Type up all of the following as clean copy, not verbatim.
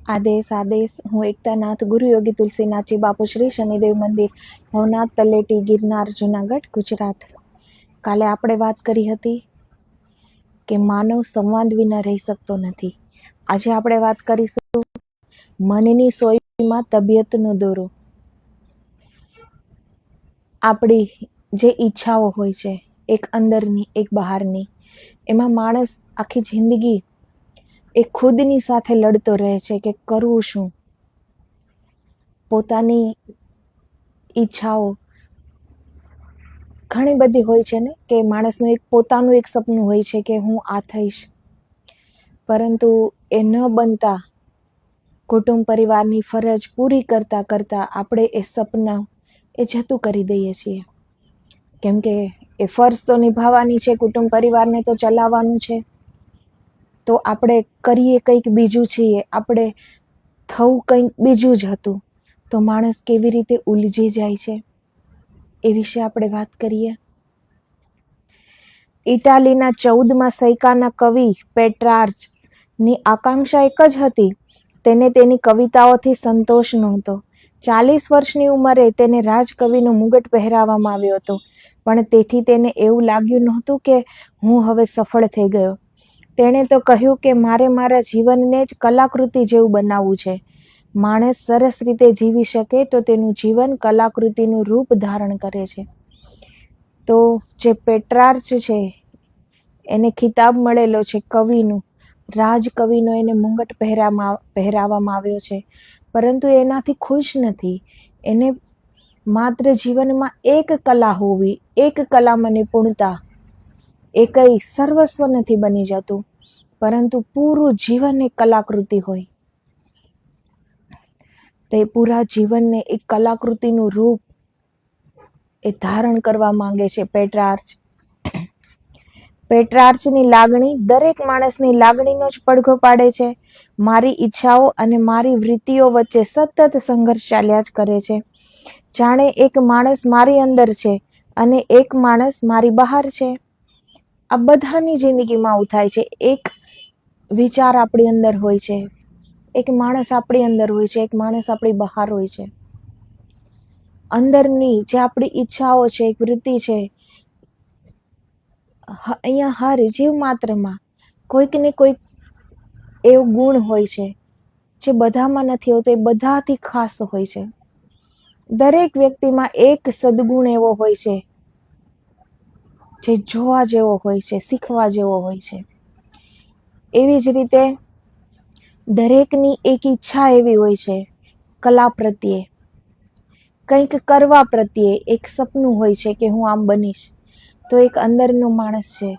આદેશ હું એકતાનાથ ગુરુ યોગી તુલસીનાથજી બાપુ શ્રી શનિદેવ મંદિર ભવનાથ તલેટી ગિરનાર જુનાગઢ ગુજરાત. કાલે આપણે વાત કરી હતી કે માનવ સંવાદ વિના રહી શકતો નથી. આજે આપણે વાત કરીશું મનની સોયમાં તબિયતનો દોરો. આપણી જે ઈચ્છાઓ હોય છે, એક અંદરની એક બહારની, એમાં માણસ આખી જિંદગી એ ખુદની સાથે લડતો રહે છે કે કરવું શું. પોતાની ઈચ્છાઓ ઘણી બધી હોય છે ને, કે માણસનું એક પોતાનું એક સપનું હોય છે કે હું આ થઈશ, પરંતુ એ ન બનતા કુટુંબ પરિવારની ફરજ પૂરી કરતાં કરતાં આપણે એ સપના એ જતું કરી દઈએ છીએ. કેમ કે એ ફરજ તો નિભાવવાની છે, કુટુંબ પરિવારને તો ચલાવવાનું છે, તો આપણે કરીએ કંઈક બીજું છીએ, આપણે થવું કંઈક બીજું જ હતું. તો માણસ કેવી રીતે ઉલઝી જાય છે એ વિશે આપણે વાત કરીએ. ઇટાલીના 14મા સૈકાના કવિ પેટ્રાર્ચની આકાંક્ષા એક જ હતી, તેને તેની કવિતાઓથી સંતોષ નહોતો. 40 વર્ષની ઉંમરે તેને રાજકવિનો મુગટ પહેરાવવામાં આવ્યો હતો, પણ તેથી તેને એવું લાગ્યું નહોતું કે હું હવે સફળ થઈ ગયો. તેણે તો કહ્યું કે મારે મારા જીવનને જ કલાકૃતિ જેવું બનાવવું છે. માણસ સરસ રીતે જીવી શકે તો તેનું જીવન કલાકૃતિનું રૂપ ધારણ કરે છે. તો જે પેટ્રાર્ચ છે એને ખિતાબ મળેલો છે કવિનું, રાજકવિનો એને મુગટ પહેરાવવામાં આવ્યો છે, પરંતુ એનાથી ખુશ નથી. એને માત્ર જીવનમાં એક કલા હોવી, એક કલામાં નિપુણતા, એ કંઈ સર્વસ્વ નથી બની જતું, પરંતુ પૂરું જીવન એક કલાકૃતિ હોય. તે પૂરા જીવનને એક કલાકૃતિનું રૂપ એ ધારણ કરવા માંગે છે પેટ્રાર્ચ. પેટ્રાર્ચની લાગણી દરેક માણસની લાગણીનો જ પડઘો પાડે છે. મારી ઈચ્છાઓ અને મારી વૃત્તિઓ વચ્ચે સતત સંઘર્ષ ચાલ્યા જ કરે છે. જાણે એક માણસ મારી અંદર છે અને એક માણસ મારી બહાર છે. આ બધાની જિંદગીમાં આવું થાય છે. એક વિચાર આપણી અંદર હોય છે, એક માણસ આપણી અંદર હોય છે, એક માણસ આપણી બહાર હોય છે. અંદરની જે આપણી ઈચ્છાઓ છે, એક વૃત્તિ છે, અહીંયા હર જીવ માત્રમાં કોઈક ને કોઈક એવો ગુણ હોય છે જે બધામાં નથી હોતો, એ બધાથી ખાસ હોય છે. દરેક વ્યક્તિમાં એક સદગુણ એવો હોય છે જે જોવા જેવો હોય છે, શીખવા જેવો હોય છે. એવી જ રીતે દરેકની એક ઈચ્છા એવી હોય છે કલા પ્રત્યે, કંઈક કરવા પ્રત્યે એક સપનું હોય છે કે હું આમ બનીશ. તો એક અંદરનો માણસ છે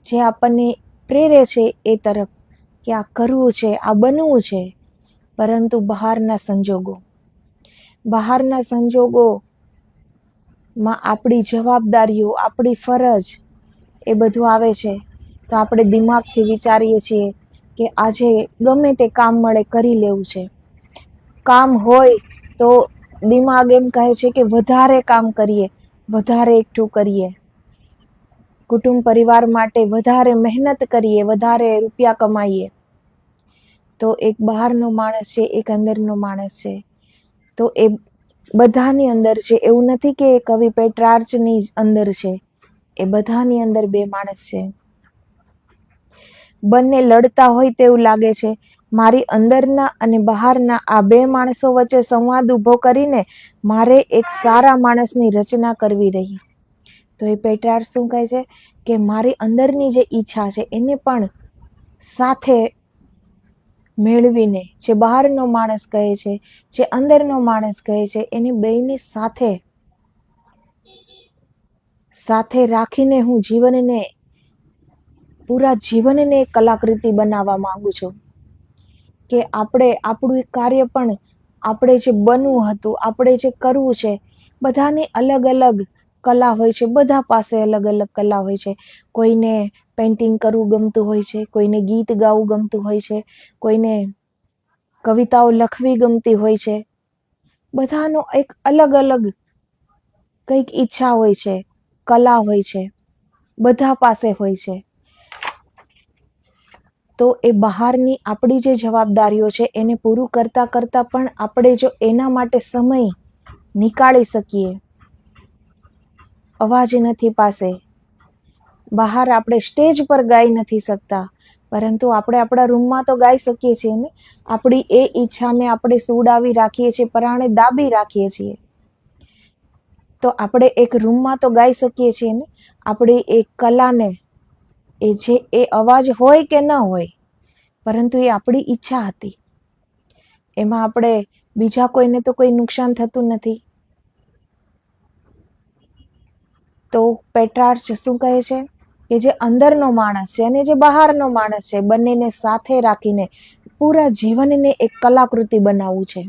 જે આપણને પ્રેરે છે એ તરફ કે આ કરવું છે, આ બનવું છે, પરંતુ બહારના સંજોગોમાં આપણી જવાબદારીઓ, આપણી ફરજ એ બધું આવે છે. તો આપણે દિમાગથી વિચારીએ છીએ કે આજે ગમે તે કામ મળે કરી લેવું છે. કામ હોય તો દિમાગ એમ કહે છે કે વધારે કામ કરીએ, વધારે એકઠું કરીએ, કુટુંબ પરિવાર માટે વધારે મહેનત કરીએ, વધારે રૂપિયા કમાઈએ. તો એક બહારનો માણસ છે, એક અંદરનો માણસ છે. તો એ બધાની અંદર છે. એવું નથી કે કવિ પેટ્રાર્ચની અંદર છે, એ બધાની અંદર બે માણસ છે. બંને લડતા હોય તેવું લાગે છે. મારી અંદરના અને બહારના આ બે માણસો વચ્ચે સંવાદ ઊભો કરીને મારે એક સારા માણસની રચના કરવી રહી. તો એ પેટ્રાર્ચ શું કહે છે કે મારી અંદરની જે ઈચ્છા છે એને પણ સાથે મેળવીને, જે બહારનો માણસ કહે છે, જે અંદરનો માણસ કહે છે, એને બેયને સાથે રાખીને હું પૂરા જીવનને કલાકૃતિ બનાવવા માંગુ છું. કે આપણે આપણું એક કાર્ય પણ, આપણે જે બનવું હતું, આપણે જે કરવું છે, બધાની અલગ અલગ કલા હોય છે. બધા પાસે અલગ અલગ કલા હોય છે. કોઈને પેઇન્ટિંગ કરવું ગમતું હોય છે, કોઈને ગીત ગાવું ગમતું હોય છે, કોઈને કવિતાઓ લખવી ગમતી હોય છે. બધાનો એક અલગ અલગ કંઈક ઈચ્છા હોય છે, કલા હોય છે, બધા પાસે હોય છે. તો એ બહારની આપણી જે જવાબદારીઓ છે એને પૂરું કરતા કરતા પણ આપણે જો એના માટે સમય નીકાળી શકીએ, અવાજ નથી પાસે, બહાર આપણે સ્ટેજ પર ગાઈ નથી શકતા, પરંતુ આપણે આપણા રૂમમાં તો ગાઈ શકીએ છીએ ને. આપણી એ ઈચ્છાને આપણે સુડાવી રાખીએ છીએ, પરાણે દાબી રાખીએ છીએ, તો આપણે એક રૂમમાં તો ગાઈ શકીએ છીએ ને. આપણી એક કલાને એ અવાજ હોય કે ન હોય, પરંતુ એ આપણી ઈચ્છા હતી, એમાં આપણે બીજા કોઈને તો કોઈ નુકસાન થતું નથી. તો પેટ્રાર્ચ શું કહે છે કે જે અંદરનો માણસ છે અને જે બહારનો માણસ છે, બંનેને સાથે રાખીને પૂરા જીવનને એક કલાકૃતિ બનાવવું છે.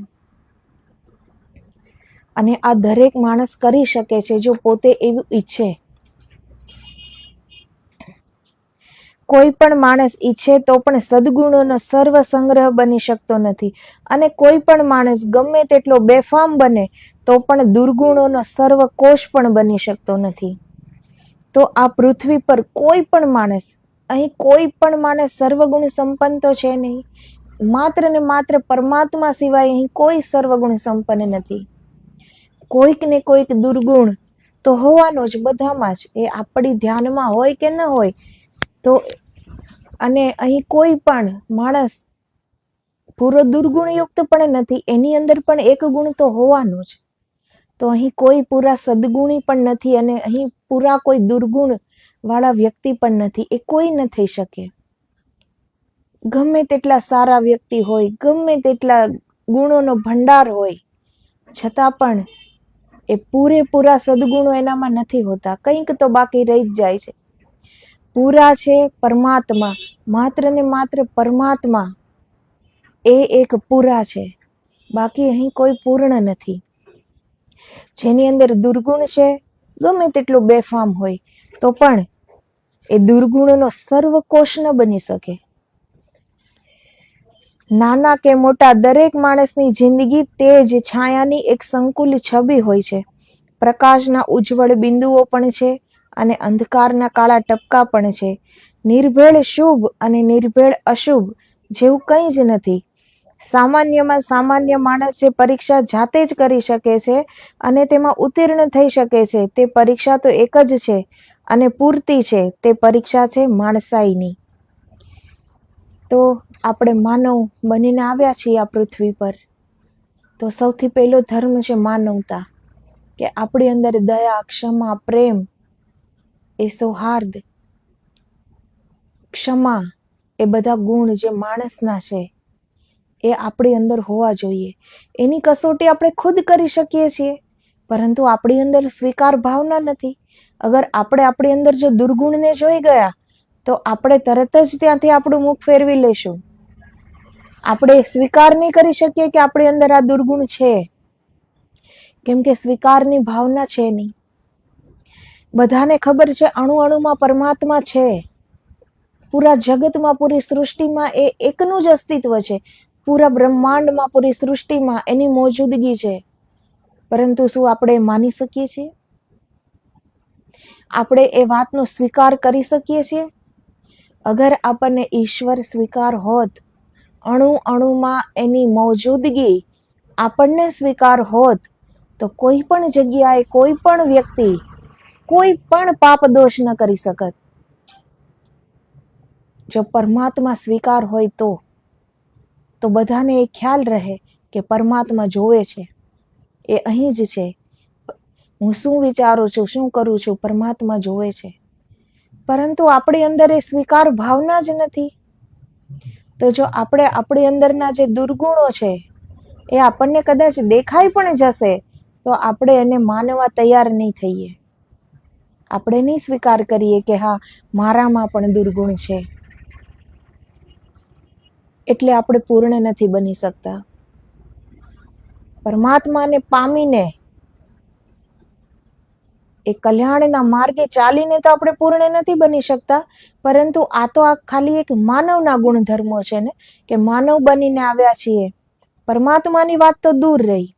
અને આ દરેક માણસ કરી શકે છે જો પોતે એવું ઈચ્છે. કોઈ પણ માણસ ઈચ્છે તો પણ સદગુણોનો સર્વ સંગ્રહ બની શકતો નથી, અને કોઈ પણ માણસ ગમે તેટલો બેફામ બને તો પણ દુર્ગુણોનો સર્વ કોષ પણ બની શકતો નથી. તો આ પૃથ્વી પર કોઈ પણ માણસ, અહીં કોઈ પણ માણસ સર્વગુણ સંપન્ન તો છે નહીં. માત્ર ને માત્ર પરમાત્મા સિવાય અહીં કોઈ સર્વગુણ સંપન્ન નથી. કોઈક ને કોઈક દુર્ગુણ તો હોવાનો જ બધામાં જ, એ આપણી ધ્યાનમાં હોય કે ન હોય. તો અને અહીં કોઈ પણ માણસ પૂરો દુર્ગુણયુક્ત પણ નથી, એની અંદર પણ એક ગુણ તો હોવાનો જ. તો અહીં કોઈ પૂરા સદગુણી પણ નથી, અને અહીં પૂરા કોઈ દુર્ગુણ વાળા વ્યક્તિ પણ નથી. એ કોઈ ન થઈ શકે. ગમે તેટલા સારા વ્યક્તિ હોય, ગમે તેટલા ગુણોનો ભંડાર હોય, છતાં પણ એ પૂરેપૂરા સદગુણો એનામાં નથી હોતા. કંઈક તો બાકી રહી જ જાય છે. પૂરા છે પરમાત્મા, માત્ર ને માત્ર પરમાત્મા એ એક પૂરા છે, બાકી અહીં કોઈ પૂર્ણ નથી. જેની અંદર દુર્ગુણ છે, ગમે તેટલું બેફામ હોય તો પણ એ દુર્ગુણનો સર્વકોષ ન બની શકે. નાના કે મોટા દરેક માણસની જિંદગી તેજ છાયાની એક સંકુલ છબી હોય છે. પ્રકાશના ઉજ્જવળ બિંદુઓ પણ છે અને અંધકારના કાળા ટપકા પણ છે. નિર્ભેળ શુભ અને નિર્ભેળ અશુભ જેવું કંઈ જ નથી. સામાન્યમાં સામાન્ય માણસ જે પરીક્ષા જાતે જ કરી શકે છે અને તેમાં ઉત્તીર્ણ થઈ શકે છે, તે પરીક્ષા તો એક જ છે અને પૂરતી છે. તે પરીક્ષા છે માણસાઈની. તો આપણે માનવ બનીને આવ્યા છીએ આ પૃથ્વી પર, તો સૌથી પહેલો ધર્મ છે માનવતા, કે આપણી અંદર દયા, ક્ષમા, પ્રેમ, એ સૌહાર્દ, ક્ષમા, એ બધા ગુણ જે માણસના છે એ આપણી અંદર હોવા જોઈએ. એની કસોટી આપણે ખુદ કરી શકીએ છીએ, પરંતુ આપણી અંદર સ્વીકાર ભાવના નથી. અગર આપણે આપણી અંદર જો દુર્ગુણને જોઈ ગયા તો આપણે તરત જ ત્યાંથી આપણું મુખ ફેરવી લેશું. આપણે સ્વીકાર નહીં કરી શકીએ કે આપણી અંદર આ દુર્ગુણ છે, કેમ કે સ્વીકારની ભાવના છે નહીં. બધાને ખબર છે અણુ અણુમાં પરમાત્મા છે, પૂરા જગતમાં, પૂરી સૃષ્ટિમાં એ એકનું જ અસ્તિત્વ છે. પૂરા બ્રહ્માંડમાં, પૂરી સૃષ્ટિમાં એની મોજૂદગી છે, પરંતુ શું આપણે માની શકીએ છીએ? આપણે એ વાતનો સ્વીકાર કરી શકીએ છીએ? અગર આપણને ઈશ્વર સ્વીકાર હોત, અણુ અણુમાં એની મોજૂદગી આપણને સ્વીકાર હોત, તો કોઈ પણ જગ્યાએ કોઈ પણ વ્યક્તિ કોઈ પણ પાપ દોષ ન કરી શકત. જો પરમાત્મા સ્વીકાર હોય તો બધાને એ ખ્યાલ રહે કે પરમાત્મા જોવે છે, એ અહીં જ છે. હું શું વિચારું છું, શું કરું છું, પરમાત્મા જોવે છે. પરંતુ આપણી અંદર એ સ્વીકાર ભાવના જ નથી. તો જો આપણે આપણી અંદરના જે દુર્ગુણો છે એ આપણને કદાચ દેખાઈ પણ જશે, તો આપણે એને માનવા તૈયાર નહીં થઈએ. આપણે નહીં સ્વીકાર કરીએ કે હા, મારામાં પણ દુર્ગુણ છે, એટલે આપણે પૂર્ણ નથી બની શકતા. પરમાત્માને પામીને એ કલ્યાણના માર્ગે ચાલીને તો આપણે પૂર્ણ નથી બની શકતા, પરંતુ આ તો આ ખાલી એક માનવના ગુણધર્મો છે ને, કે માનવ બનીને આવ્યા છીએ. પરમાત્માની વાત તો દૂર રહી,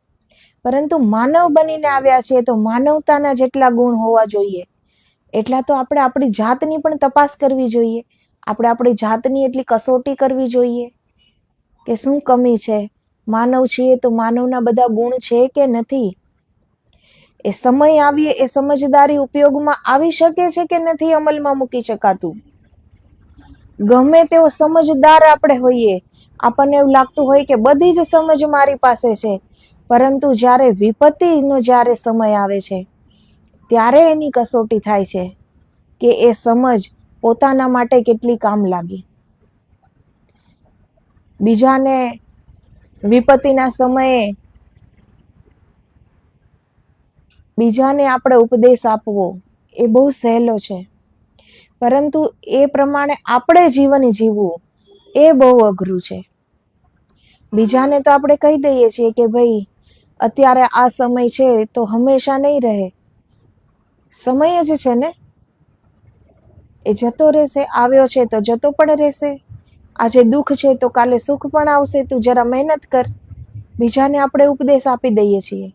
પરંતુ માનવ બનીને આવ્યા છીએ તો માનવતાના જેટલા ગુણ હોવા જોઈએ એટલા તો આપણે આપણી જાતની પણ તપાસ કરવી જોઈએ. આપણે આપણી જાતની એટલી કસોટી કરવી જોઈએ કે શું કમી છે. માનવ છીએ તો માનવના બધા ગુણ છે કે નથી. એ સમય આવીએ એ સમજદારી ઉપયોગમાં આવી શકે છે કે નથી અમલમાં મૂકી શકાતું. ગમે તેવો સમજદાર આપણે હોઈએ, આપણને એવું લાગતું હોય કે બધી જ સમજ મારી પાસે છે, પરંતુ જ્યારે વિપત્તિનો જ્યારે સમય આવે છે ત્યારે એની કસોટી થાય છે કે એ સમજ પોતાના માટે કેટલી કામ લાગી. બીજાને વિપત્તિના સમયે બીજાને આપણે ઉપદેશ આપવો એ બહુ સહેલો છે, પરંતુ એ પ્રમાણે આપણે જીવન જીવવું એ બહુ અઘરું છે. બીજાને તો આપણે કહી દઈએ છીએ કે ભાઈ અત્યારે આ સમય છે તો હંમેશા નહીં રહે. સમય જ છે ને, એ જતો રહેશે, આવ્યો છે તો જતો પણ રહેશે. આજે દુઃખ છે તો કાલે સુખ પણ આવશે, તું જરા મહેનત કર. બીજાને આપણે ઉપદેશ આપી દઈએ છીએ,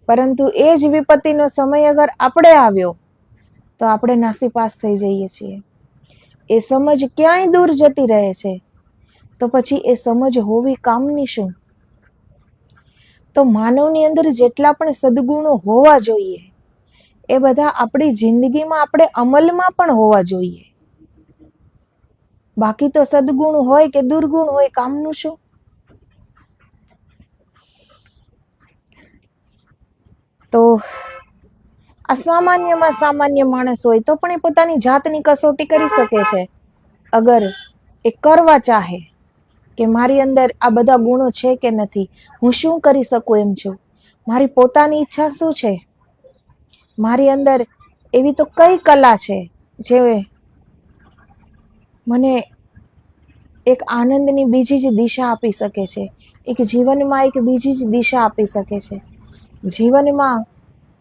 પરંતુ એ જ વિપત્તિનો સમય અગર આપણે આવ્યો તો આપણે નાસીપાસ થઈ જઈએ છીએ. એ સમજ ક્યાંય દૂર જતી રહે છે, તો પછી એ સમજ હોવી કામની શું? તો માનવની અંદર જેટલા પણ સદગુણો હોવા જોઈએ એ બધા આપણી જિંદગીમાં આપણે અમલમાં પણ હોવા જોઈએ. બાકી તો સદગુણ હોય કે દુર્ગુણ હોય, કામનું શું? તો આ સામાન્યમાં સામાન્ય માણસ હોય તો પણ એ પોતાની જાતની કસોટી કરી શકે છે. અગર એ કરવા ચાહે કે મારી અંદર આ બધા ગુણો છે કે નથી, હું શું કરી શકું એમ છું, મારી પોતાની ઈચ્છા શું છે, મારી અંદર એવી તો કઈ કલા છે જે મને એક આનંદની બીજી જ દિશા આપી શકે છે, એક જીવનમાં એક બીજી જ દિશા આપી શકે છે. જીવનમાં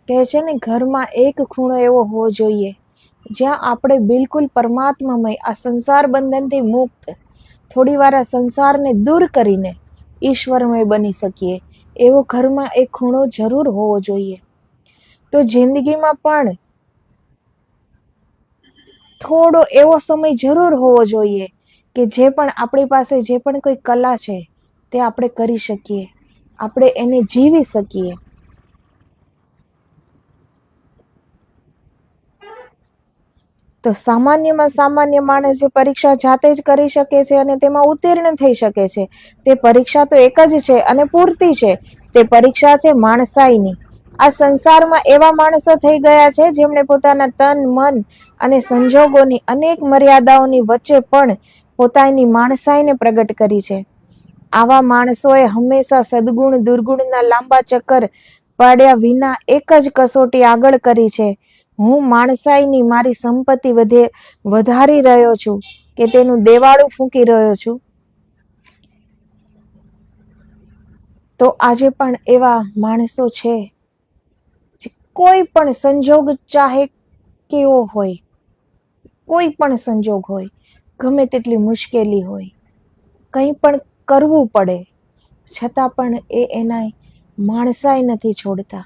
કહે છે ને, ઘરમાં એક ખૂણો એવો હોવો જોઈએ જ્યાં આપણે બિલકુલ પરમાત્મામય, આ સંસાર બંધનથી મુક્ત, થોડી વાર આ સંસારને દૂર કરીને ઈશ્વરમય બની શકીએ. એવો ઘરમાં એક ખૂણો જરૂર હોવો જોઈએ. તો જિંદગીમાં પણ થોડો એવો સમય જરૂર હોવો જોઈએ કે જે પણ આપણી પાસે જે પણ કોઈ કલા છે તે આપણે કરી શકીએ, આપણે એને જીવી શકીએ. તો સામાન્યમાં સામાન્ય માણસ જે પરીક્ષા જાતે જ કરી શકે છે અને તેમાં ઉત્તીર્ણ થઈ શકે છે, તે પરીક્ષા તો એક જ છે અને પૂરતી છે. તે પરીક્ષા છે માણસાઈની. આ સંસારમાં એવા માણસો થઈ ગયા છે જેમણે પોતાના તન, મન અને સંજોગોની અનેક મર્યાદાઓની વચ્ચે પણ પોતાની માણસાઈને પ્રગટ કરી છે. આવા માણસોએ હંમેશા સદગુણ દુર્ગુણના લાંબા ચક્કર પાડ્યા વિના એક જ કસોટી આગળ કરી છે: હું માણસાઈની મારી સંપત્તિ વધારી રહ્યો છું કે તેનું દેવાળું ફૂંકી રહ્યો છું. તો આજે પણ એવા માણસો છે જે કોઈ પણ સંજોગ, ચાહે કેવો હોય, કોઈ પણ સંજોગ હોય, ગમે તેટલી મુશ્કેલી હોય, કંઈ પણ કરવું પડે, છતાં પણ એ એના માણસાઈ નથી છોડતા.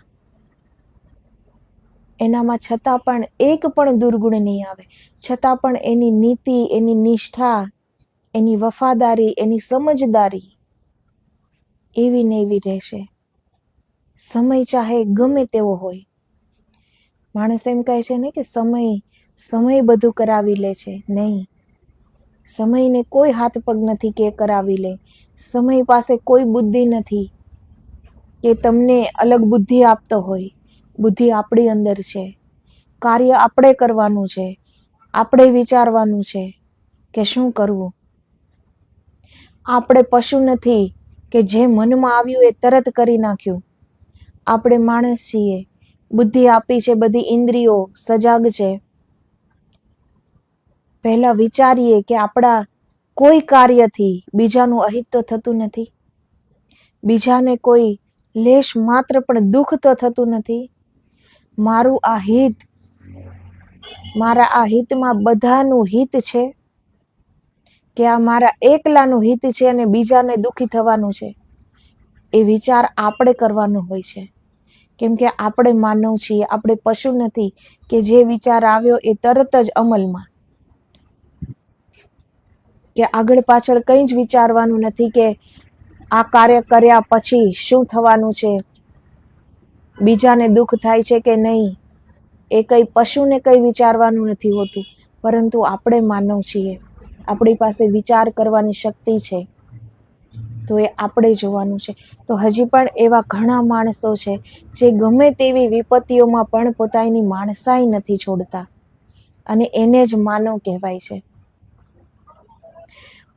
એનામાં છતાં પણ એક પણ દુર્ગુણ નહીં આવે, છતાં પણ એની નીતિ, એની નિષ્ઠા, એની વફાદારી, એની સમજદારી એવી ને એવી રહેશે. સમય ચાહે ગમે તેવો હોય. માણસ એમ કહે છે ને કે સમય બધું કરાવી લે છે. નહીં, સમયને કોઈ હાથ પગ નથી કે કરાવી લે. સમય પાસે કોઈ બુદ્ધિ નથી કે તમને અલગ બુદ્ધિ આપતો હોય. બુદ્ધિ આપણી અંદર છે. કાર્ય આપણે કરવાનું છે, આપણે વિચારવાનું છે કે શું કરવું. આપણે પશુ નથી કે જે મનમાં આવ્યું એ તરત કરી નાખ્યું. આપણે માણસ છીએ, બુદ્ધિ આપી છે, બધી ઇન્દ્રિયો સજાગ છે. પહેલા વિચારીએ કે આપણા કોઈ કાર્યથી બીજાનું અહિત તો થતું નથી, બીજાને કોઈ લેશ માત્ર પણ દુઃખ તો થતું નથી. મારું આ હિત, મારા આ હિતમાં બધાનું હિત છે કે આ મારા એકલાનું હિત છે અને બીજાને દુઃખી થવાનું છે? એ વિચાર આપણે કરવાનો હોય છે, કેમ કે આપણે માનવ છીએ, આપણે પશુ નથી કે જે વિચાર આવ્યો એ તરત જ અમલમાં. કે આગળ પાછળ કંઈ જ વિચારવાનું નથી કે આ કાર્ય કર્યા પછી શું થવાનું છે, બીજાને દુઃખ થાય છે કે નહીં, એ કઈ પશુને કઈ વિચારવાનું નથી હોતું. પરંતુ આપણે માનવ છીએ, આપણી પાસે વિચાર કરવાની શક્તિ છે, તો એ આપણે જોવાનું છે. તો હજી પણ એવા ઘણા માણસો છે જે ગમે તેવી વિપત્તિઓમાં પણ પોતાની માણસાઈ નથી છોડતા, અને એને જ માનવ કહેવાય છે.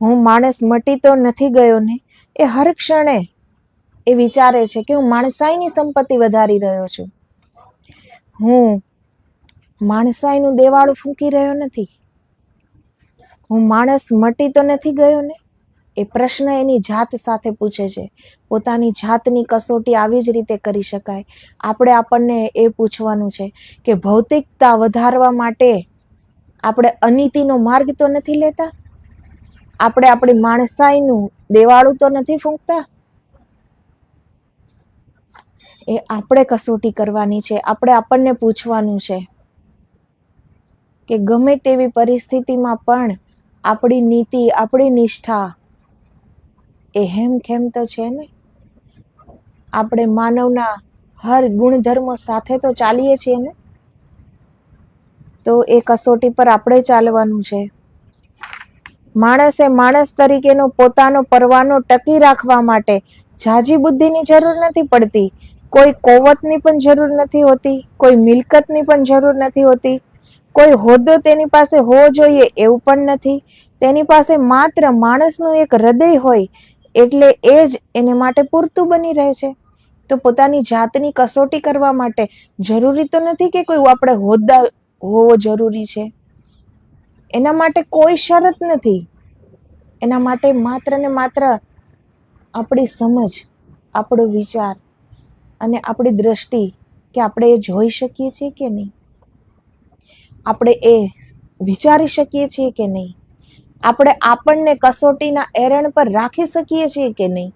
હું માણસ મટી તો નથી ગયો ને, એ હર ક્ષણે એ વિચારે છે કે હું માણસાઈની સંપત્તિ વધારી રહ્યો છું, હું માણસાઈનું દેવાળું ફૂંકી રહ્યો નથી. હું માણસ મટી તો નથી ગયો ને, એ પ્રશ્ન એની જાત સાથે પૂછે છે. પોતાની જાતની કસોટી આવી જ રીતે કરી શકાય. આપણને એ પૂછવાનું છે કે ભૌતિકતા વધારવા માટે આપણે અનીતિનો માર્ગ તો નથી લેતા, આપણે આપણી માણસાઈનું દેવાળું તો નથી ફૂંકતા. એ આપણે કસોટી કરવાની છે. આપણને પૂછવાનું છે કે ગમે તેવી પરિસ્થિતિમાં પણ આપણી નીતિ, આપણી નિષ્ઠા એ હેમખેમ તો છે ને. આપણે માનવના હર ગુણધર્મો સાથે તો ચાલીએ છીએ ને. તો એ કસોટી પર આપણે ચાલવાનું છે. માણસે માણસ તરીકેનો પોતાનો પરવાનો ટકી રાખવા માટે ઝાઝી બુદ્ધિની જરૂર નથી પડતી. કોઈ કોવતની પણ જરૂર નથી હોતી, કોઈ મિલકતની પણ જરૂર નથી હોતી, કોઈ હોદ્દો તેની પાસે હોવો જોઈએ એવું પણ નથી. તેની પાસે માત્ર માણસનું એક હૃદય હોય એટલે એ જ એને માટે પૂરતું બની રહે છે. તો પોતાની જાતની કસોટી કરવા માટે જરૂરી તો નથી કે કોઈ આપણે હોદ્દા હોવો જરૂરી છે. એના માટે કોઈ શરત નથી. એના માટે માત્ર ને માત્ર આપણી સમજ, આપણો વિચાર અને આપણી દ્રષ્ટિ, કે આપણે એ જોઈ શકીએ છીએ કે નહીં, આપણે એ વિચારી શકીએ છીએ કે નહીં, આપણે આપણને કસોટીના એરણ પર રાખી શકીએ છીએ કે નહીં.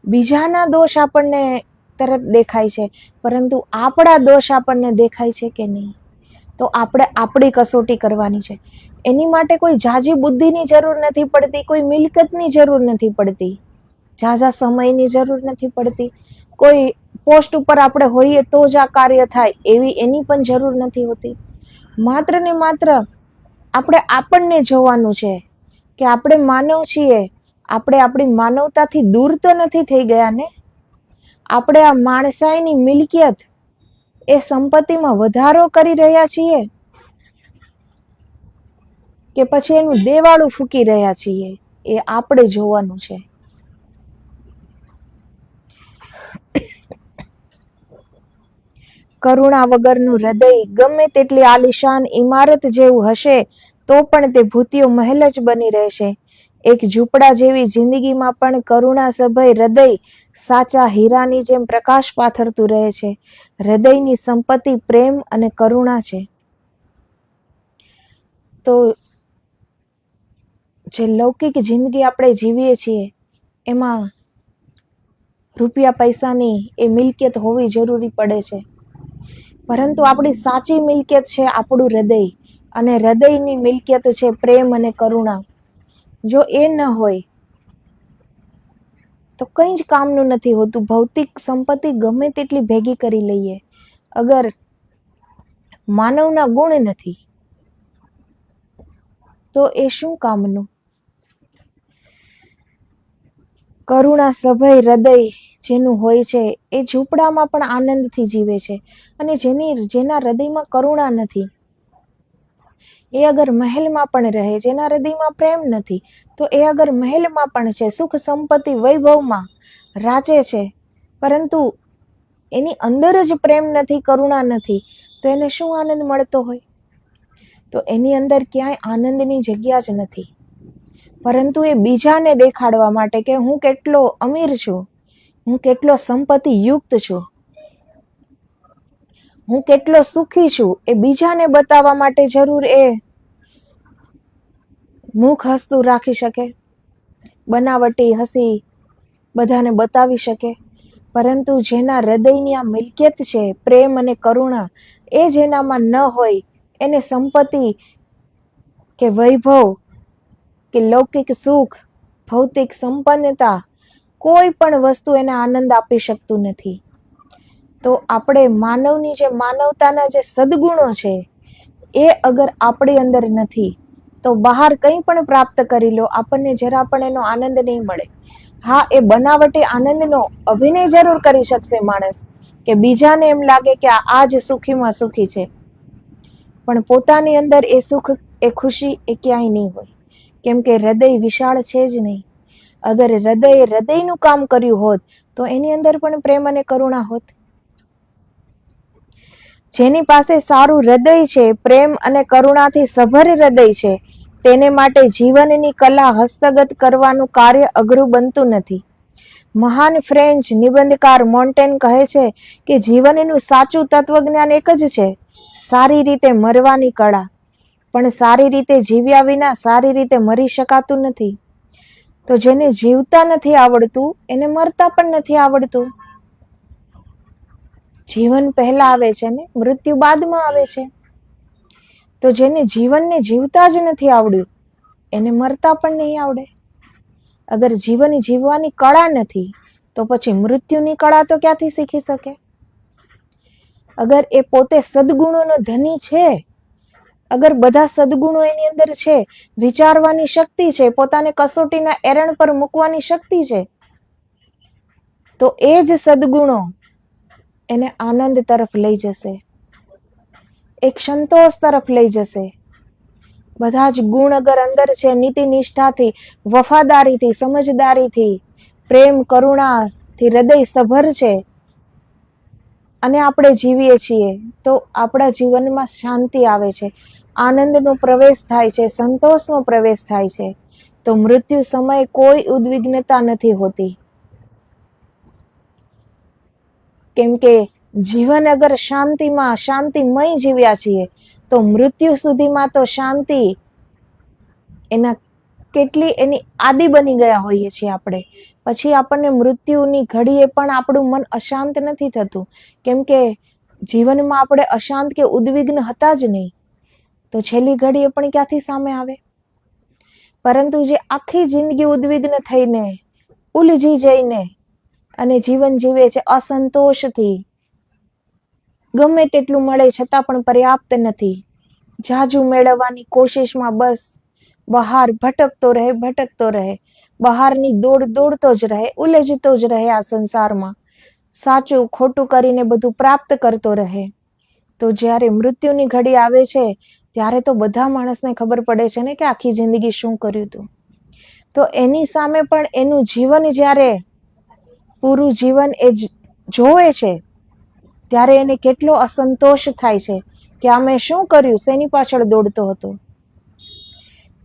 બીજાના દોષ આપણને તરત દેખાય છે, પરંતુ આપણા દોષ આપણને દેખાય છે કે નહીં. તો આપણે આપણી કસોટી કરવાની છે. એની માટે કોઈ ઝાઝી બુદ્ધિની જરૂર નથી પડતી, કોઈ મિલકતની જરૂર નથી પડતી, ઝાઝા સમયની જરૂર નથી પડતી, કોઈ પોસ્ટ ઉપર આપણે હોઈએ તો જ આ કાર્ય થાય એવી એની પણ જરૂર નથી હોતી. માત્ર ને માત્ર આપણે આપણને જોવાનું છે કે આપણે માનવ છીએ. આપણે આપણી માનવતાથી દૂર તો નથી થઈ ગયા ને. આપણે આ માણસાઈની મિલકિયત, એ સંપત્તિમાં વધારો કરી રહ્યા છીએ કે પછી એનું દેવાળું ફૂંકી રહ્યા છીએ, એ આપણે જોવાનું છે. કરુણા વગરનું હૃદય ગમે તેટલી આલિશાન ઇમારત જેવું હશે તો પણ તે ભૂતિયો મહેલ જ બની રહેશે. એક ઝૂંપડા જેવી જિંદગીમાં પણ કરુણા સભય હૃદય સાચા હીરાની જેમ પ્રકાશ પાથરતું રહે છે. હૃદયની સંપત્તિ પ્રેમ અને કરુણા છે. તો જે લૌકિક જિંદગી આપણે જીવીએ છીએ એમાં રૂપિયા પૈસાની એ મિલકત હોવી જરૂરી પડે છે, પરંતુ આપણી સાચી મિલકત છે આપણું હૃદય, અને હૃદયની મિલકત છે પ્રેમ અને કરુણા. જો એ ન હોય તો કંઈ જ કામનું નથી હોતું. ભૌતિક સંપત્તિ ગમે તેટલી ભેગી કરી લઈએ, અગર માનવના ગુણ નથી તો એ શું કામનું. કરુણા સભય હૃદય જેનું હોય છે એ ઝૂંપડામાં પણ આનંદથી જીવે છે, અને જેના હૃદયમાં કરુણા નથી એ અગર મહેલમાં પણ રહે, જેના હૃદયમાં પ્રેમ નથી તો એ અગર મહેલમાં પણ છે, સુખ સંપત્તિ વૈભવમાં રાચે છે, પરંતુ એની અંદર જ પ્રેમ નથી, કરુણા નથી, તો એને શું આનંદ મળતો હોય. તો એની અંદર ક્યાંય આનંદની જગ્યા જ નથી, પરંતુ એ બીજાને દેખાડવા માટે કે હું કેટલો અમીર છું, હું કેટલો સંપત્તિ યુક્ત છું, હું કેટલો સુખી છું, એ બીજાને બતાવવા માટે જરૂર એ મુખ હસતું રાખી શકે, બનાવટી હસી બધાને બતાવી શકે, પરંતુ જેના હૃદયની આ મિલકત છે પ્રેમ અને કરુણા, એ જેનામાં ન હોય એને સંપત્તિ કે વૈભવ કે લૌકિક સુખ, ભૌતિક સંપન્નતા, કોઈ પણ વસ્તુ એને આનંદ આપી શકતું નથી. તો આપણે માનવની જે માનવતાના જે સદગુણો છે એ અગર આપણી અંદર નથી તો બહાર કંઈ પણ પ્રાપ્ત કરી લો, આપણને જરા પણ એનો આનંદ નહીં મળે. હા, એ બનાવટી આનંદનો અભિનય જરૂર કરી શકશે માણસ, કે બીજાને એમ લાગે કે આ જ સુખીમાં સુખી છે, પણ પોતાની અંદર એ સુખ, એ ખુશી એ ક્યાંય નહીં હોય, કેમ કે હૃદય વિશાળ છે જ નહીં. અગર હૃદયનું કામ કર્યું હોત તો એની અંદર પણ પ્રેમ અને કરુણા હોત. જેની પાસે સારું હૃદય છે, પ્રેમ અને કરુણાથી સભર હૃદય છે, તેને માટે જીવનની કલા હસ્તગત કરવાનું કાર્ય અઘરું બનતું નથી. મહાન ફ્રેન્ચ નિબંધકાર મોન્ટેન કહે છે કે જીવનનું સાચું તત્વજ્ઞાન એક જ છે, સારી રીતે મરવાની કળા. પણ સારી રીતે જીવ્યા વિના સારી રીતે મરી શકાતું નથી. તો જેને જીવતા નથી આવડતું એને મરતા પણ નથી આવડતું. જીવન પહેલા આવે છે ને મૃત્યુ બાદમાં આવે છે. તો જેને જીવનને જીવતા જ નથી આવડ્યું એને મરતા પણ નહીં આવડે. અગર જીવન જીવવાની કળા નથી તો પછી મૃત્યુની કળા તો ક્યાંથી શીખી શકે? અગર એ પોતે સદગુણોનો ધની છે, અગર બધા સદગુણો એની અંદર છે, વિચારવાની શક્તિ છે, પોતાને કસોટીના એરણ પર મૂકવાની શક્તિ છે, તો એ જ સદગુણો એને આનંદ તરફ લઈ જશે, એક સંતોષ તરફ લઈ જશે. બધા જ ગુણ અગર અંદર છે, નીતિ નિષ્ઠાથી, વફાદારીથી, સમજદારીથી, પ્રેમ કરુણાથી હૃદય સભર છે અને આપણે જીવીએ છીએ તો આપણા જીવનમાં શાંતિ આવે છે, આનંદનો પ્રવેશ થાય છે, સંતોષનો પ્રવેશ થાય છે. તો મૃત્યુ સમયે કોઈ ઉદ્વિગ્નતા નથી હોતી, કેમ કે જીવન અગર શાંતિમાં શાંતિમય જીવ્યા છીએ તો મૃત્યુ સુધીમાં તો શાંતિ એના કેટલી એની આદિ બની ગયા હોઈએ છીએ આપણે. પછી આપણને મૃત્યુની ઘડીએ પણ આપણું મન અશાંત નથી થતું, કેમ કે જીવનમાં આપણે અશાંત કે ઉદ્વિગ્ન હતા જ નહીં, તો છેલ્લી ઘડીએ પણ ક્યાંથી સામે આવે? પરંતુ જે આખી જિંદગી ઉદ્વિગ્ન થઈને, ઉલઝી જઈને અને જીવન જીવે છે અસંતોષથી, ગમે તેટલું મળે છતાં પણ પર્યાપ્ત નથી, જાજુ મેળવવાની કોશિશમાં બસ બહાર ભટકતો રહે, બહારની દોડતો જ રહે, ઉલઝતો જ રહે આ સંસારમાં, સાચું ખોટું કરીને બધું પ્રાપ્ત કરતો રહે. તો જ્યારે મૃત્યુની ઘડી આવે છે ત્યારે તો બધા માણસને ખબર પડે છે ને કે આખી જિંદગી શું કર્યું હતું. તો એની સામે પણ એનું જીવન જ્યારે પૂરું જીવન એ જોવે છે ત્યારે એને કેટલો અસંતોષ થાય છે કે આ મેં શું કર્યું, શેની પાછળ દોડતો હતો,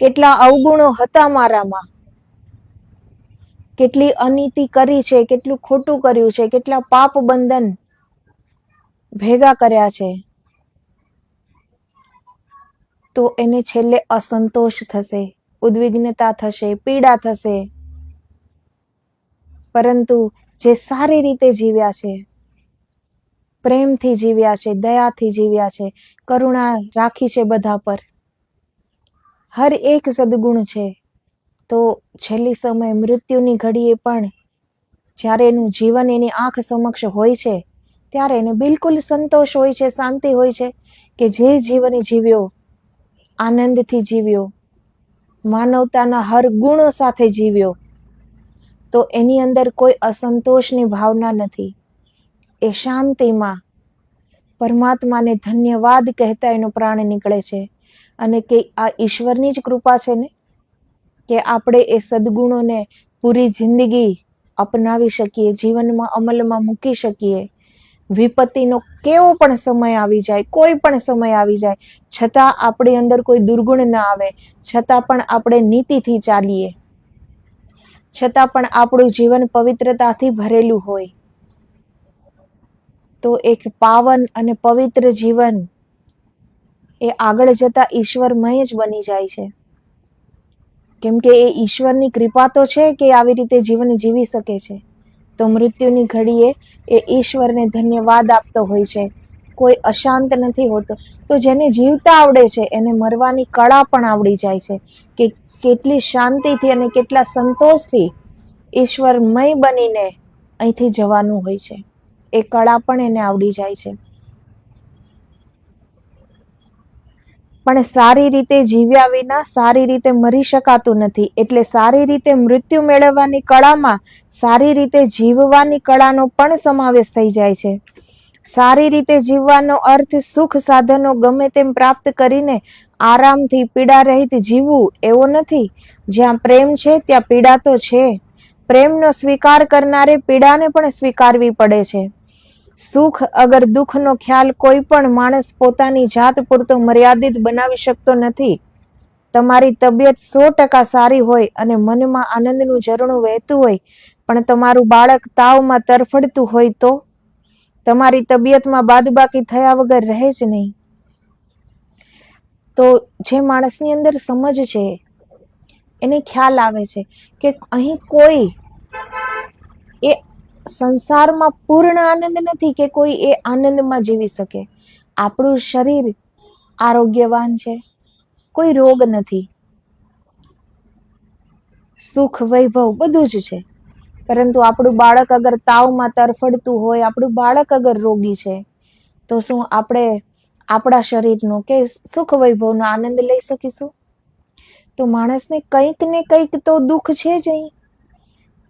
કેટલા અવગુણો હતા મારામાં, કેટલી અનીતિ કરી છે, કેટલું ખોટું કર્યું છે, કેટલા પાપ બંધન ભેગા કર્યા છે. તો એને છેલ્લે અસંતોષ થશે, ઉદ્વિગ્નતા થશે, પીડા થશે. પરંતુ જે સારી રીતે જીવ્યા છે, પ્રેમથી જીવ્યા છે, દયાથી જીવ્યા છે, કરુણા રાખી છે બધા પર, હર એક સદગુણ છે, તો છેલ્લી સમય મૃત્યુની ઘડીએ પણ જ્યારે એનું જીવન એની આંખ સમક્ષ હોય છે ત્યારે એને બિલકુલ સંતોષ હોય છે, શાંતિ હોય છે કે જે જીવન જીવ્યો, આનંદથી જીવ્યો, માનવતાના હર ગુણો સાથે જીવ્યો, તો એની અંદર કોઈ અસંતોષની ભાવના નથી. એ શાંતિમાં પરમાત્માને ધન્યવાદ કહેતા એનો પ્રાણ નીકળે છે. અને કે આ ઈશ્વરની જ કૃપા છે ને કે આપણે એ સદગુણોને પૂરી જિંદગી અપનાવી શકીએ, જીવનમાં અમલમાં મૂકી શકીએ. વિપત્તિનો કેવો પણ સમય આવી જાય, કોઈ પણ સમય આવી જાય, છતાં આપણી અંદર કોઈ દુર્ગુણ ના આવે, છતાં પણ આપણે નીતિથી ચાલીએ, છતાં પણ આપણું જીવન પવિત્રતાથી ભરેલું હોય, તો એક પાવન અને પવિત્ર જીવન એ આગળ જતા ઈશ્વરમય જ બની જાય છે. કેમ કે એ ઈશ્વરની કૃપા તો છે કે આવી રીતે જીવન જીવી શકે છે. તો મૃત્યુની ઘડીએ એ ઈશ્વરને ધન્યવાદ આપતો હોય છે કોઈ અશાંત નથી હોતો. તો જેને જીવતા આવડે છે એને મરવાની કળા પણ આવડી જાય છે કે કેટલી શાંતિથી અને કેટલા સંતોષથી ઈશ્વરમય બનીને અહીંથી જવાનું હોય છે. એ કળા પણ એને આવડી જાય છે. પણ સારી રીતે જીવ્યા વિના સારી રીતે મરી શકાતું નથી. એટલે સારી રીતે મૃત્યુ મેળવવાની કળામાં સારી રીતે જીવવાની કળાનો પણ સમાવેશ થઈ જાય છે. સારી રીતે જીવવાનો અર્થ સુખ સાધનો ગમે તેમ પ્રાપ્ત કરીને આરામથી પીડા રહિત જીવવું એવો નથી. જ્યાં પ્રેમ છે ત્યાં પીડા તો છે. પ્રેમનો સ્વીકાર કરનારે પીડાને પણ સ્વીકારવી પડે છે. સુખ અગર દુઃખનો ખ્યાલ કોઈ પણ માણસ પોતાની જાત પૂરતો મર્યાદિત બનાવી શકતો નથી. તમારી તબિયત 100% સારી હોય અને મનમાં આનંદનું ઝરણું વહેતું હોય, પણ તમારું બાળક તાવમાં તરફડતું હોય તો તમારી તબિયતમાં બાદબાકી થયા વગર રહે જ નહીં. તો જે માણસની અંદર સમજ છે એને ખ્યાલ આવે છે કે અહીં કોઈ એ સંસારમાં પૂર્ણ આનંદ નથી કે કોઈ એ આનંદમાં જીવી શકે. આપણું શરીર આરોગ્યવાન છે, કોઈ રોગ નથી, સુખ વૈભવ બધું જ છે. પરંતુ આપણું બાળક અગર તાવમાં તરફડતું હોય, આપણું બાળક અગર રોગી છે, તો શું આપણે આપણા શરીરનો કે સુખ વૈભવનો આનંદ લઈ શકીશું? તો માણસને કંઈક ને કંઈક તો દુઃખ છે જ અહીં.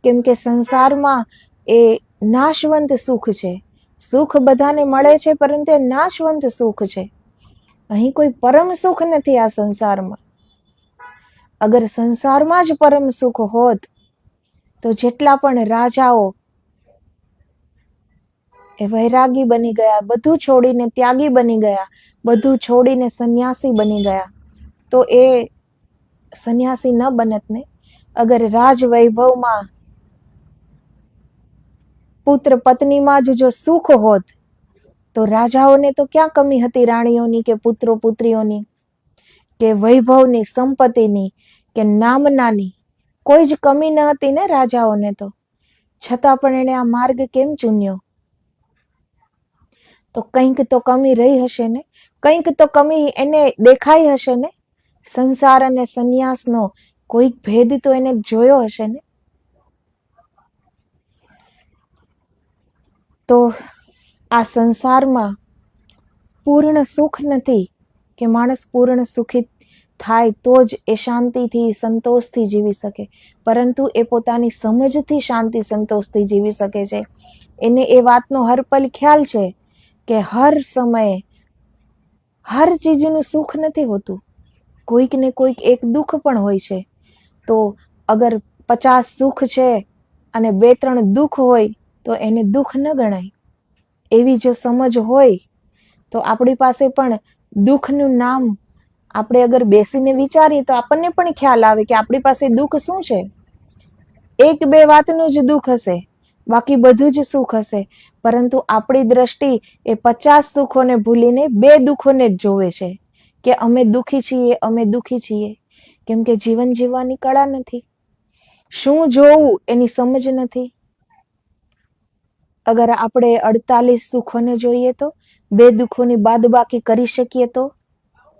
કેમ કે સંસારમાં એ નાશવંત સુખ છે. સુખ બધાને મળે છે, પરંતુ એ નાશવંત સુખ છે. અહીં કોઈ પરમ સુખ નથી આ સંસારમાં. અગર સંસારમાં જ પરમ સુખ હોત તો જેટલા પણ રાજાઓ એ વૈરાગી બની ગયા, બધું છોડીને ત્યાગી બની ગયા, બધું છોડીને સંન્યાસી બની ગયા, તો એ સંન્યાસી ન બનત ને. અગર રાજ વૈભવમાં પુત્ર પત્નીમાં જ જો સુખ હોત તો રાજાઓને તો ક્યાં કમી હતી, રાણીઓની કે પુત્રો પુત્રીઓની કે વૈભવની, સંપત્તિની કે નામનાની કોઈ જ કમી ન હતી ને રાજાઓને. તો છતાં પણ એને આ માર્ગ કેમ ચૂન્યો? તો કંઈક તો કમી રહી હશે ને, કંઈક તો કમી એને દેખાઈ હશે ને. સંસાર અને સંન્યાસનો કોઈક ભેદ તો એને જોયો હશે ને. તો આ સંસારમાં પૂર્ણ સુખ નથી કે માણસ પૂર્ણ સુખી થાય તો જ એ શાંતિથી સંતોષથી જીવી શકે, પરંતુ એ પોતાની સમજથી શાંતિ સંતોષથી જીવી શકે છે. એને એ વાતનો હર પલ ખ્યાલ છે કે હર સમયે હર ચીજનું સુખ નથી હોતું, કોઈક ને કોઈક એક દુઃખ પણ હોય છે. તો અગર 50 સુખ છે અને 2-3 દુઃખ હોય તો એને દુઃખ ન ગણાય. એવી જો સમજ હોય તો આપણી પાસે પણ દુઃખનું નામ આપણે અગર બેસીને વિચારીએ તો આપણને પણ ખ્યાલ આવે કે આપણી પાસે દુઃખ શું છે. 1-2 વાતનું જ દુઃખ હશે, બાકી બધું જ સુખ હશે. પરંતુ આપણી દ્રષ્ટિ એ 50 સુખોને ભૂલીને 2 દુઃખોને જ જોવે છે કે અમે દુઃખી છીએ, અમે દુઃખી છીએ. કેમ કે જીવન જીવવાની કળા નથી, શું જોવું એની સમજ નથી. અગર આપણે 48 સુખોને જોઈએ તો 2 દુઃખોની બાદબાકી કરી શકીએ તો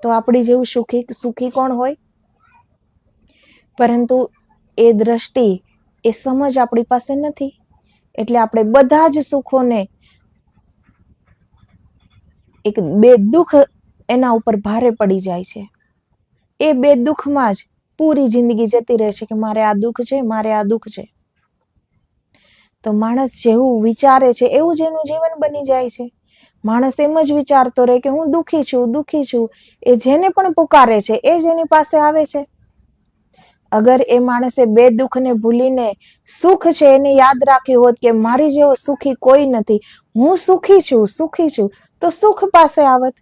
આપણી જેવું સુખી કોણ હોય? પરંતુ એ દ્રષ્ટિ, એ સમજ આપણી પાસે નથી. એટલે આપણે બધા જ સુખોને 1-2 દુઃખ એના ઉપર ભારે પડી જાય છે. એ 2 દુઃખમાં જ પૂરી જિંદગી જતી રહે છે કે મારે આ દુઃખ છે, મારે આ દુઃખ છે. તો માણસ જેવું વિચારે છે એવું જ એનું જીવન બની જાય છે. માણસ એમ જ વિચારતો રહે કે હું દુઃખી છું, દુઃખી છું. એ જેને પણ પુકારે છે એ જ એની પાસે આવે છે. અગર એ માણસે 2 દુઃખને ભૂલીને સુખ છે એને યાદ રાખ્યું હોત કે મારી જેવો સુખી કોઈ નથી, હું સુખી છું, સુખી છું, તો સુખ પાસે આવત.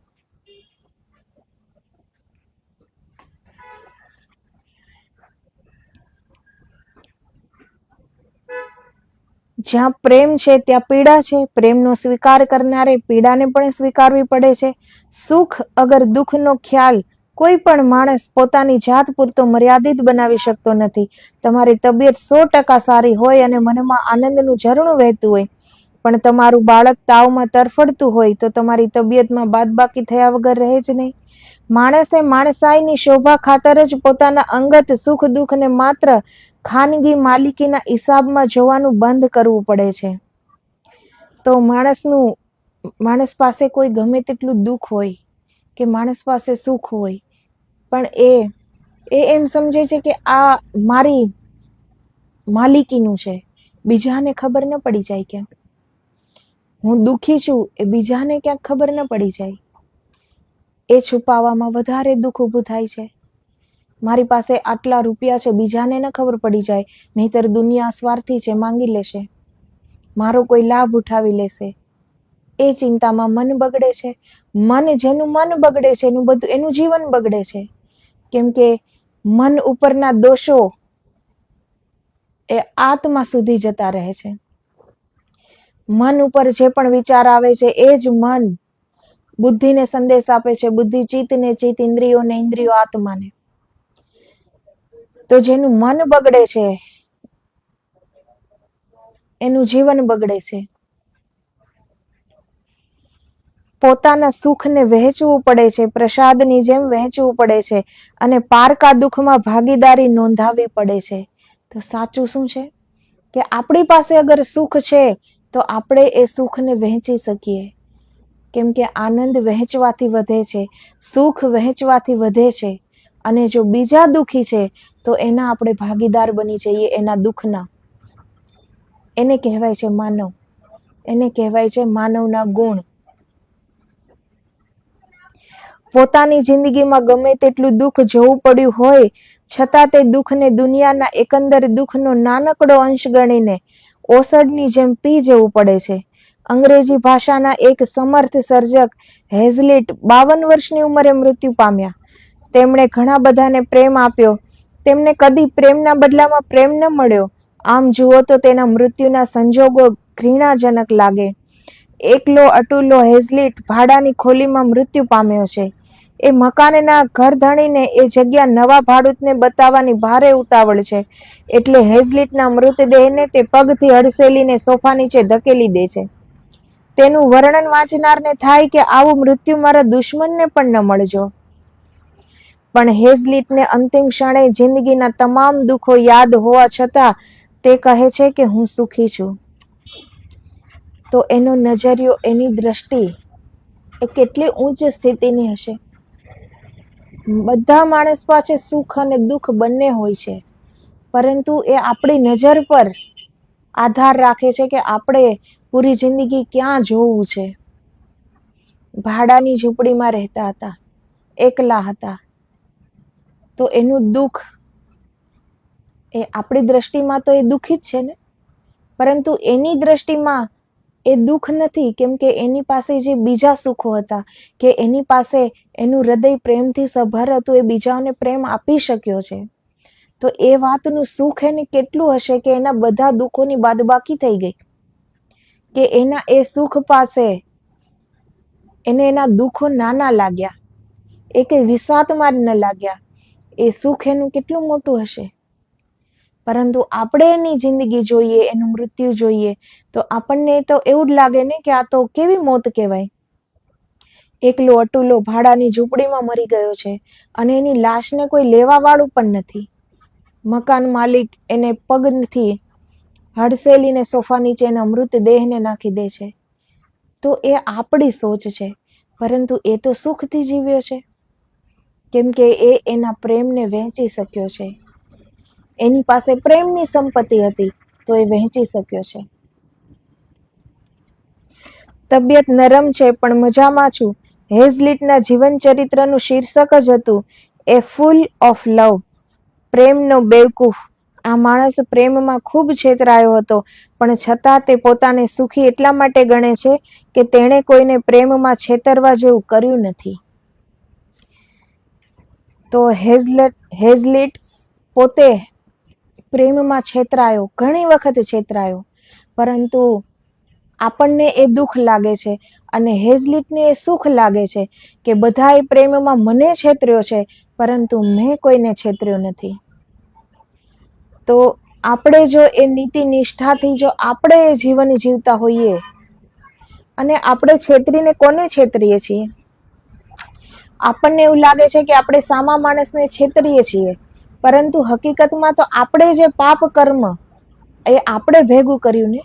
જ્યાં પ્રેમ છે ત્યાં પીડા છે. પ્રેમનો સ્વીકાર કરનારે પીડાને પણ સ્વીકારવી પડે છે. સુખ અગર દુઃખનો ખ્યાલ કોઈ પણ માણસ પોતાની જાત પૂરતો મર્યાદિત બનાવી શકતો નથી. તમારી તબિયત 100% સારી હોય અને મનમાં આનંદનું ઝરણું વહેતું હોય, પણ તમારું બાળક તાવમાં તરફડતું હોય તો તમારી તબિયતમાં બાદબાકી થયા વગર રહે જ નહીં. માણસે માણસાઈની શોભા ખાતર જ પોતાના અંગત સુખ દુઃખને માત્ર ખાનગી માલિકીના હિસાબમાં જોવાનું બંધ કરવું પડે છે. તો માણસ પાસે કોઈ ગમે તેટલું દુઃખ હોય કે માણસ પાસે સુખ હોય, પણ એ એમ સમજે છે કે આ મારી માલિકીનું છે, બીજાને ખબર ન પડી જાય. ક્યાંક હું દુઃખી છું એ બીજાને ક્યાંક ખબર ન પડી જાય, એ છુપાવવામાં વધારે દુઃખ ઊભું થાય છે. મારી પાસે આટલા રૂપિયા છે, બીજાને ન ખબર પડી જાય, નહીતર દુનિયા સ્વાર્થી છે, માંગી લેશે, મારો કોઈ લાભ ઉઠાવી લેશે. એ ચિંતામાં મન બગડે છે. જેનું મન બગડે છે એનું જીવન બગડે છે. કેમ કે મન ઉપરના દોષો એ આત્મા સુધી જતા રહે છે. મન ઉપર જે પણ વિચાર આવે છે એ જ મન બુદ્ધિને સંદેશ આપે છે, બુદ્ધિ ચિત્તને, ચિત્ત ઇન્દ્રિયોને, ઇન્દ્રિયો આત્માને. તો જેનું મન બગડે છે એનું જીવન બગડે છે. પોતાના સુખને વહેંચવું પડે છે, પ્રસાદની જેમ વહેંચવું પડે છે, અને પારકા દુઃખમાં ભાગીદારી નોંધાવવી પડે છે. તો સાચું શું છે કે આપણી પાસે અગર સુખ છે તો આપણે એ સુખને વહેંચી શકીએ. કેમ કે આનંદ વહેંચવાથી વધે છે, સુખ વહેંચવાથી વધે છે. અને જો બીજા દુઃખી છે તો એના આપણે ભાગીદાર બની જઈએ, એના દુઃખના. એને કહેવાય છે માનવ, એને કહેવાય છે માનવના ગુણ. પોતાની જિંદગીમાં ગમે તેટલું દુઃખ જોવું પડ્યું હોય છતાં તે દુઃખને દુનિયાના એકંદર દુઃખનો નાનકડો અંશ ગણીને ઓસડની જેમ પી જવું પડે છે. અંગ્રેજી ભાષાના એક સમર્થ સર્જક હેઝલિટ 52 વર્ષની ઉંમરે મૃત્યુ પામ્યા. તેમણે ઘણા બધાને પ્રેમ આપ્યો, તેમને કદી પ્રેમના બદલામાં પ્રેમ ન મળ્યો. આમ જુઓ તો તેના મૃત્યુના સંજોગો ઘૃણાજનક લાગે. એકલો અટુલો હેઝલિટ ભાડાની ખોલીમાં મૃત્યુ પામ્યો છે. એ મકાનના ઘરધણીને એ જગ્યા નવા ભાડૂતને બતાવવાની ભારે ઉતાવળ છે, એટલે હેઝલિટના મૃતદેહને તે પગથી હડસેલીને સોફા નીચે ધકેલી દે છે. તેનું વર્ણન વાંચનારને થાય કે આવું મૃત્યુ મારા દુશ્મનને પણ ન મળજો. પણ હેઝલિટને અંતિમ ક્ષણે જિંદગીના તમામ દુઃખો યાદ હોવા છતાં તે કહે છે કે હું સુખી છું. તો એનો નજરિયો, એની દ્રષ્ટિ એ કેટલી ઉચ્ચ સ્થિતિની હશે. બધા માણસ પાસે સુખ અને દુઃખ બંને હોય છે, પરંતુ એ આપણી નજર પર આધાર રાખે છે કે આપણે પૂરી જિંદગી ક્યાં જોવું છે. ભાડાની ઝૂંપડીમાં રહેતા હતા, એકલા હતા, તો એનું દુઃખ એ આપણી દ્રષ્ટિમાં તો એ દુઃખી જ છે ને, પરંતુ એની દ્રષ્ટિમાં એ દુઃખ નથી. કેમ કે એની પાસે જે બીજા સુખો હતા, કે એની પાસે એનું હૃદય પ્રેમથી સભર હતું, એ બીજાઓને પ્રેમ આપી શક્યો છે. તો એ વાતનું સુખ એને કેટલું હશે કે એના બધા દુઃખોની બાદબાકી થઈ ગઈ, કે એના એ સુખ પાસે એને એના દુઃખો નાના લાગ્યા, એ કઈ વિસાતમાં જ ન લાગ્યા. એ સુખ એનું કેટલું મોટું હશે. પરંતુ આપણે એની જિંદગી જોઈએ, એનું મૃત્યુ જોઈએ, તો આપણને તો એવું જ લાગે ને કે આ તો કેવી મોત કહેવાય. એકલો અટુલો ભાડાની ઝૂંપડીમાં મરી ગયો છે અને એની લાશને કોઈ લેવા વાળું પણ નથી. મકાન માલિક એને પગથી હડસેલીને સોફા નીચે એના મૃતદેહને નાખી દે છે. તો એ આપણી સોચ છે, પરંતુ એ તો સુખથી જીવ્યો છે, કેમ કે એ એના પ્રેમને વહેંચી શક્યો છે. એની પાસે પ્રેમની સંપત્તિ હતી તો એ વહેંચી શક્યો છે. તબિયત નરમ છે પણ મજામાં છું. હેઝલિટના જીવન ચરિત્રનું શીર્ષક જ હતું એ ફૂલ ઓફ લવ, પ્રેમનો બેવકૂફ. આ માણસ પ્રેમમાં ખૂબ છેતરાયો હતો, પણ છતાં તે પોતાને સુખી એટલા માટે ગણે છે કે તેણે કોઈને પ્રેમમાં છેતરવા જેવું કર્યું નથી. તો હેઝલિટ પોતે પ્રેમમાં છેતરાયો, ઘણી વખત છેતરાયો, પરંતુ આપણને એ દુઃખ લાગે છે અને હેઝલિટને એ સુખ લાગે છે કે બધાએ પ્રેમમાં મને છેતર્યો છે, પરંતુ મેં કોઈને છેતર્યો નથી. તો આપણે જો એ નીતિ નિષ્ઠાથી જો આપણે જીવન જીવતા હોઈએ અને આપણે છેતરીને કોને છેતરીએ છીએ? આપણને એવું લાગે છે કે આપણે સામા માણસને છેતરીએ છીએ, પરંતુ હકીકતમાં તો આપણે જે પાપ કર્મ એ આપણે ભેગું કર્યું ને,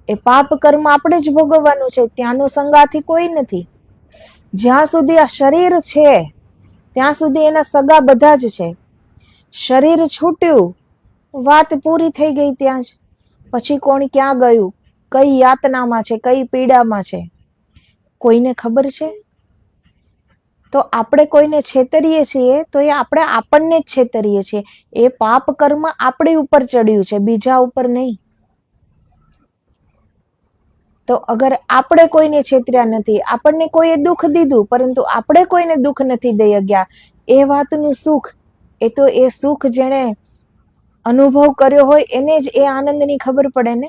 એ પાપ કર્મ આપણે જ ભોગવવાનું છે. ત્યાંનો સંગાથી કોઈ નથી. જ્યાં સુધી આ શરીર છે ત્યાં સુધી એના સગા બધા જ છે. શરીર છૂટ્યું, વાત પૂરી થઈ ગઈ ત્યાં જ. પછી કોણ ક્યાં ગયું, કઈ યાતનામાં છે, કઈ પીડામાં છે, કોઈને ખબર છે? તો આપણે કોઈને છેતરીએ છીએ તો એ આપણે આપણને જ છેતરીએ છીએ. એ પાપ કર્મ આપણી ઉપર ચડ્યું છે, બીજા ઉપર નહીં. તો અગર આપણે કોઈને છેતર્યા નથી, આપણને કોઈએ દુઃખ દીધું પરંતુ આપણે કોઈને દુઃખ નથી દઈ ગયા, એ વાતનું સુખ, એ તો એ સુખ જેણે અનુભવ કર્યો હોય એને જ એ આનંદની ખબર પડે ને.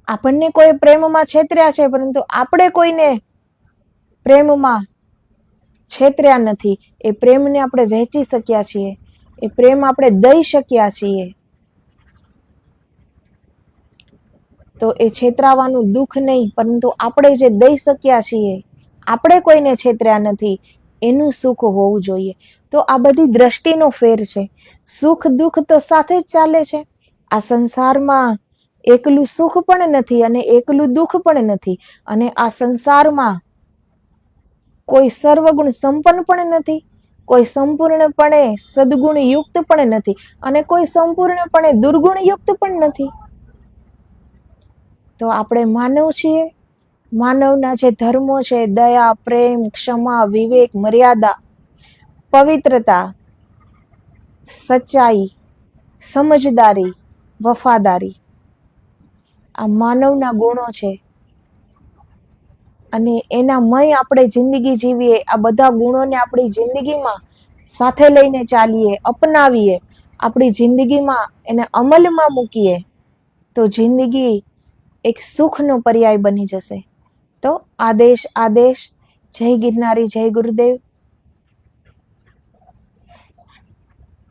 આપણને કોઈ પ્રેમમાં છેતર્યા છે પરંતુ આપણે કોઈને પ્રેમમાં છેતર્યા નથી. એ પ્રેમને આપણે વહેંચી શક્યા છીએ, એ પ્રેમ આપણે દઈ શક્યા છીએ. તો એ છેતરાવાનું દુઃખ નહીં, પરંતુ આપણે જે દઈ શક્યા છીએ, આપણે કોઈને છેતર્યા નથી, એનું સુખ હોવું જોઈએ. તો આ બધી દ્રષ્ટિનો ફેર છે. સુખ દુઃખ તો સાથે જ ચાલે છે. આ સંસારમાં એકલું સુખ પણ નથી અને એકલું દુઃખ પણ નથી. અને આ સંસારમાં કોઈ સર્વગુણ સંપન્ન પણ નથી, કોઈ સંપૂર્ણપણે સદગુણ યુક્ત પણ નથી, અને કોઈ સંપૂર્ણપણે દુર્ગુણ યુક્ત પણ નથી. તો આપણે માનવ છીએ. માનવના જે ધર્મો છે, દયા, પ્રેમ, ક્ષમા, વિવેક, મર્યાદા, પવિત્રતા, સચ્ચાઈ, સમજદારી, વફાદારી, આ માનવના ગુણો છે. અને એના મય આપણે જિંદગી જીવીએ, આ બધા ગુણોને આપણી જિંદગીમાં સાથે લઈને ચાલીએ, અપનાવીએ, આપણી જિંદગીમાં એને અમલમાં મૂકીએ, તો જિંદગી એક સુખનો પર્યાય બની જશે. તો આદેશ. જય ગિરનારી, જય ગુરુદેવ.